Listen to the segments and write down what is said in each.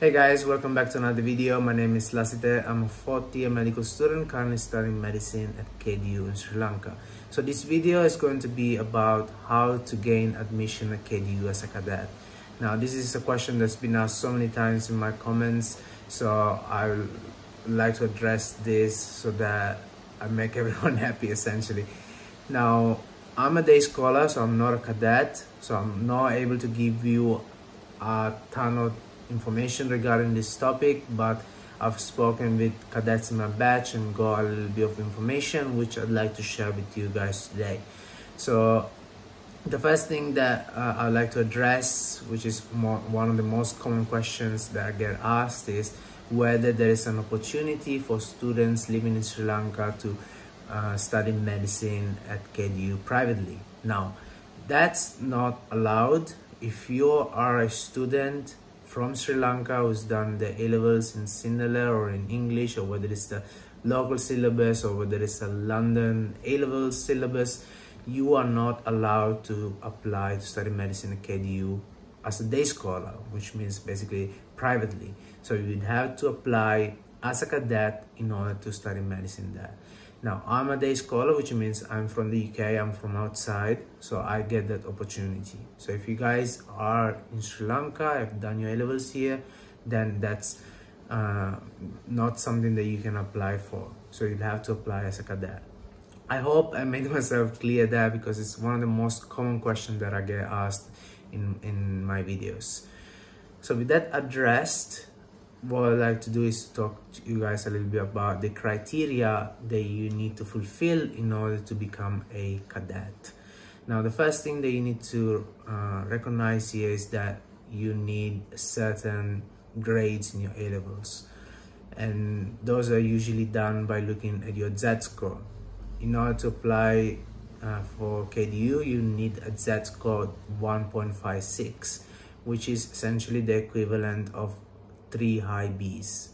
Hey guys, welcome back to another video. My name is Lasite. I'm a fourth year medical student currently studying medicine at KDU in Sri Lanka. So this video is going to be about how to gain admission at KDU as a cadet. Now this is a question that's been asked so many times in my comments, so I would like to address this so that I make everyone happy essentially. Now I'm a day scholar, so I'm not a cadet, so I'm not able to give you a ton of information regarding this topic, but I've spoken with cadets in my batch and got a little bit of information which I'd like to share with you guys today. So the first thing that I'd like to address, which is one of the most common questions that I get asked, is whether there is an opportunity for students living in Sri Lanka to study medicine at KDU privately. Now that's not allowed. If you are a student from Sri Lanka who's done the A-levels in Sinhala or in English, or whether it's the local syllabus or whether it's a London A-levels syllabus, you are not allowed to apply to study medicine at KDU as a day scholar, which means basically privately. So you would have to apply as a cadet in order to study medicine there. Now I'm a day scholar, which means I'm from the UK, I'm from outside, so I get that opportunity. So if you guys are in Sri Lanka, have done your A-levels here, then that's not something that you can apply for. So you'd have to apply as a cadet. I hope I made myself clear there, because it's one of the most common questions that I get asked in my videos. So with that addressed, what I'd like to do is talk to you guys a little bit about the criteria that you need to fulfill in order to become a cadet. Now the first thing that you need to recognize here is that you need certain grades in your A-levels, and those are usually done by looking at your Z-score. In order to apply for KDU, you need a Z-score 1.56, which is essentially the equivalent of 3 high Bs,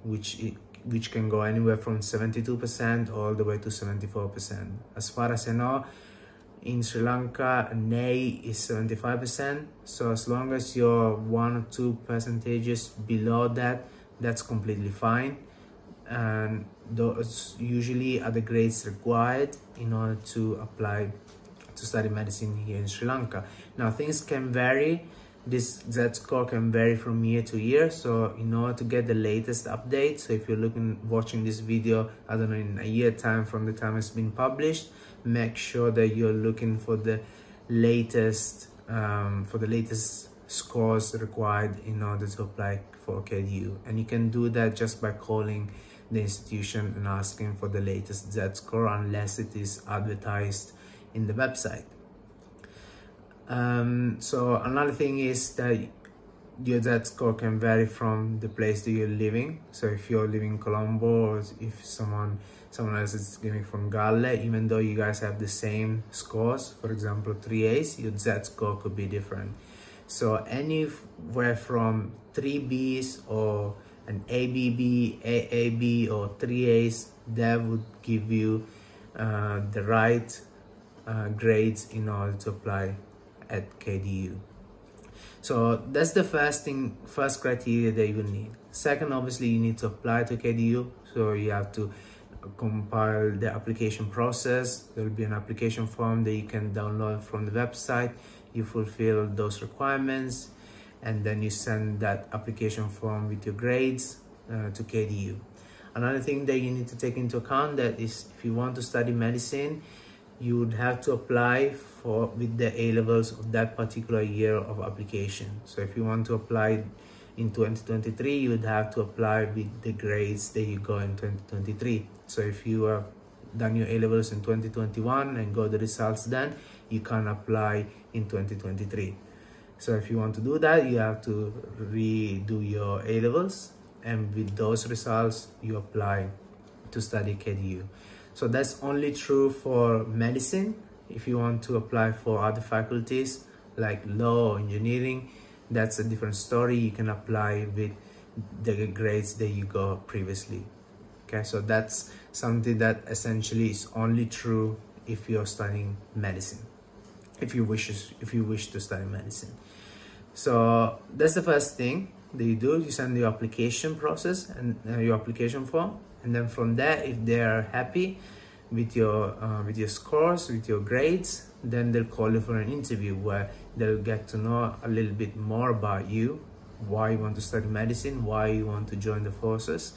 which can go anywhere from 72% all the way to 74%. As far as I know, in Sri Lanka, an A is 75%. So as long as you're 1 or 2 percentages below that, that's completely fine. And those usually are the grades required in order to apply to study medicine here in Sri Lanka. Now things can vary. This Z-score can vary from year to year, so in order to get the latest update, so if you're watching this video, I don't know, in a year time from the time it's been published, make sure that you're looking for the latest scores required in order to apply for KDU. And you can do that just by calling the institution and asking for the latest Z-score, unless it is advertised in the website. So another thing is that your Z-score can vary from the place that you're living. So if you're living in Colombo, or if someone else is living from Galle, even though you guys have the same scores, for example 3As, your Z-score could be different. So anywhere from 3Bs or an ABB, AAB or 3As, that would give you the right grades in order to apply at KDU. So that's the first criteria that you will need. Second, obviously you need to apply to KDU, so you have to compile the application process. There will be an application form that you can download from the website. You fulfill those requirements, and then you send that application form with your grades to KDU. Another thing that you need to take into account that is, if you want to study medicine, you would have to apply with the A-levels of that particular year of application. So if you want to apply in 2023, you would have to apply with the grades that you got in 2023. So if you have done your A-levels in 2021 and got the results then, you can apply in 2023. So if you want to do that, you have to redo your A-levels, and with those results you apply to study KDU. So that's only true for medicine. If you want to apply for other faculties like law or engineering, that's a different story. You can apply with the grades that you got previously. Okay, so that's something that essentially is only true if you're studying medicine, if you wish to study medicine. So that's the first thing that you do. You send your application process and your application form, and then from there, if they are happy with your scores, with your grades, then they'll call you for an interview where they'll get to know a little bit more about you, why you want to study medicine, why you want to join the forces.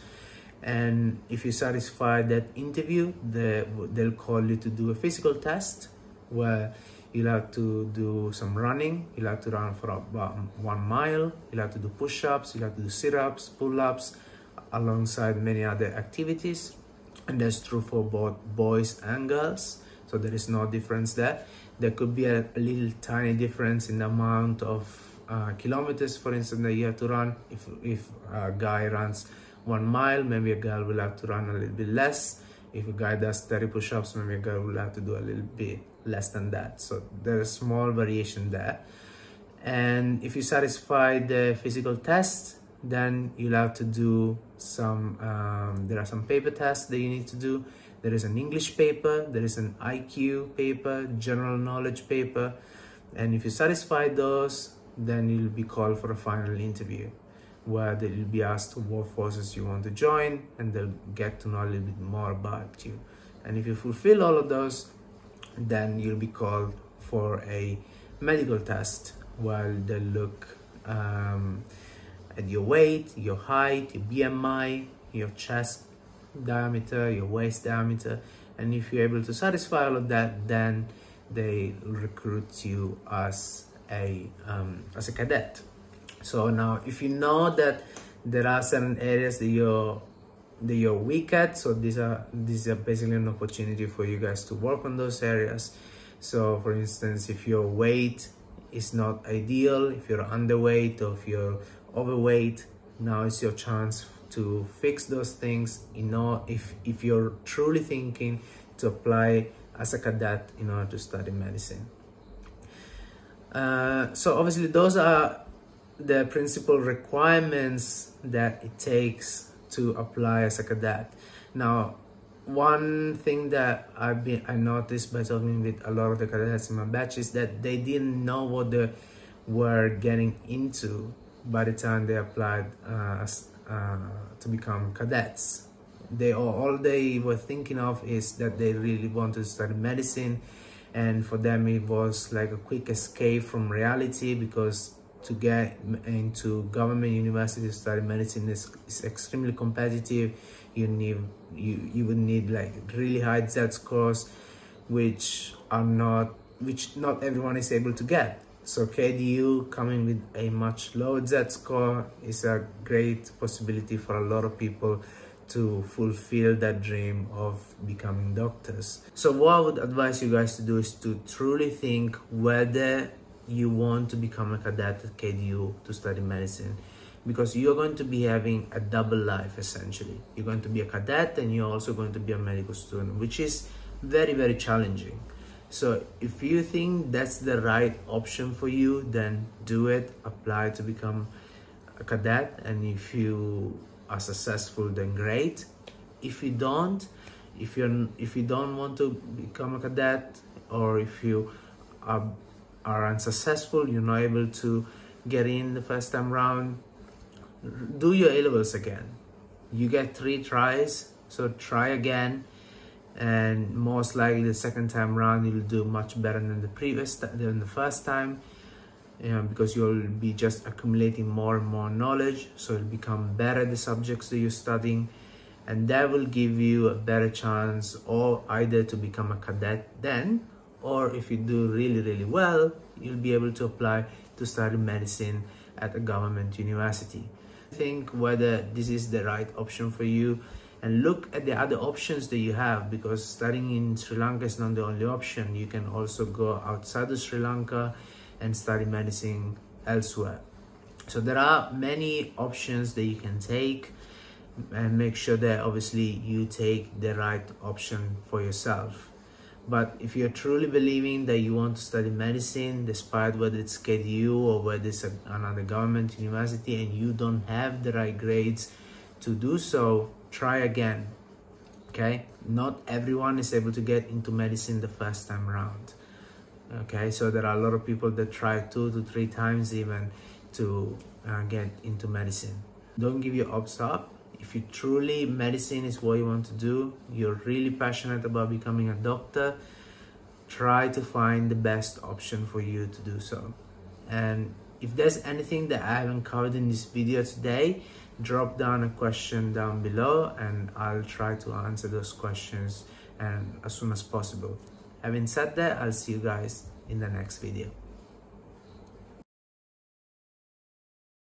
And if you satisfy that interview, they'll call you to do a physical test where you'll have to do some running. You'll have to run for about 1 mile. You'll have to do push-ups. You'll have to do sit-ups, pull-ups, alongside many other activities. And that's true for both boys and girls. So there is no difference there. There could be a little tiny difference in the amount of kilometers, for instance, that you have to run. If a guy runs 1 mile, maybe a girl will have to run a little bit less. If a guy does 30 push-ups, maybe a girl will have to do a little bit less than that. So there's a small variation there. And if you satisfy the physical test, then you'll have to do some, there are some paper tests that you need to do. There is an English paper, there is an IQ paper, general knowledge paper. And if you satisfy those, then you'll be called for a final interview, where they'll be asked what forces you want to join, and they'll get to know a little bit more about you. And if you fulfill all of those, then you'll be called for a medical test, where they'll look at your weight, your height, your BMI, your chest diameter, your waist diameter. And if you're able to satisfy all of that, then they recruit you as a cadet. So now, if you know that there are certain areas that you're weak at, so these are basically an opportunity for you guys to work on those areas. So for instance, if your weight is not ideal, if you're underweight, or if you're overweight, now is your chance to fix those things. You know, if you're truly thinking to apply as a cadet in order to study medicine. So obviously those are the principal requirements that it takes to apply as a cadet. Now, one thing that I noticed by talking with a lot of the cadets in my batch is that they didn't know what they were getting into by the time they applied to become cadets. All they were thinking of is that they really wanted to study medicine, and for them it was like a quick escape from reality, because to get into government university to study medicine is extremely competitive. You would need like really high Z scores, which not everyone is able to get. So KDU coming with a much lower Z score is a great possibility for a lot of people to fulfill that dream of becoming doctors. So what I would advise you guys to do is to truly think whether you want to become a cadet at KDU to study medicine, because you're going to be having a double life essentially. You're going to be a cadet and you're also going to be a medical student, which is very, very challenging. So if you think that's the right option for you, then do it, apply to become a cadet, and if you are successful, then great. If you don't, if you don't want to become a cadet, or if you are unsuccessful, you're not able to get in the first time round, do your A-levels again. You get 3 tries, so try again, and most likely the second time round you'll do much better than the first time, because you'll be just accumulating more and more knowledge, so you'll become better at the subjects that you're studying, and that will give you a better chance, or either to become a cadet then, or if you do really, really well, you'll be able to apply to study medicine at a government university. Think whether this is the right option for you, and look at the other options that you have, because studying in Sri Lanka is not the only option. You can also go outside of Sri Lanka and study medicine elsewhere. So there are many options that you can take, and make sure that obviously you take the right option for yourself. But if you're truly believing that you want to study medicine, despite whether it's KDU or whether it's another government university, and you don't have the right grades to do so, try again, okay? Not everyone is able to get into medicine the first time around. Okay, so there are a lot of people that try 2 to 3 times even to get into medicine. Don't give your hopes up. If you truly medicine is what you want to do, you're really passionate about becoming a doctor, try to find the best option for you to do so. And if there's anything that I haven't covered in this video today, drop down a question down below and I'll try to answer those questions as soon as possible. Having said that, I'll see you guys in the next video.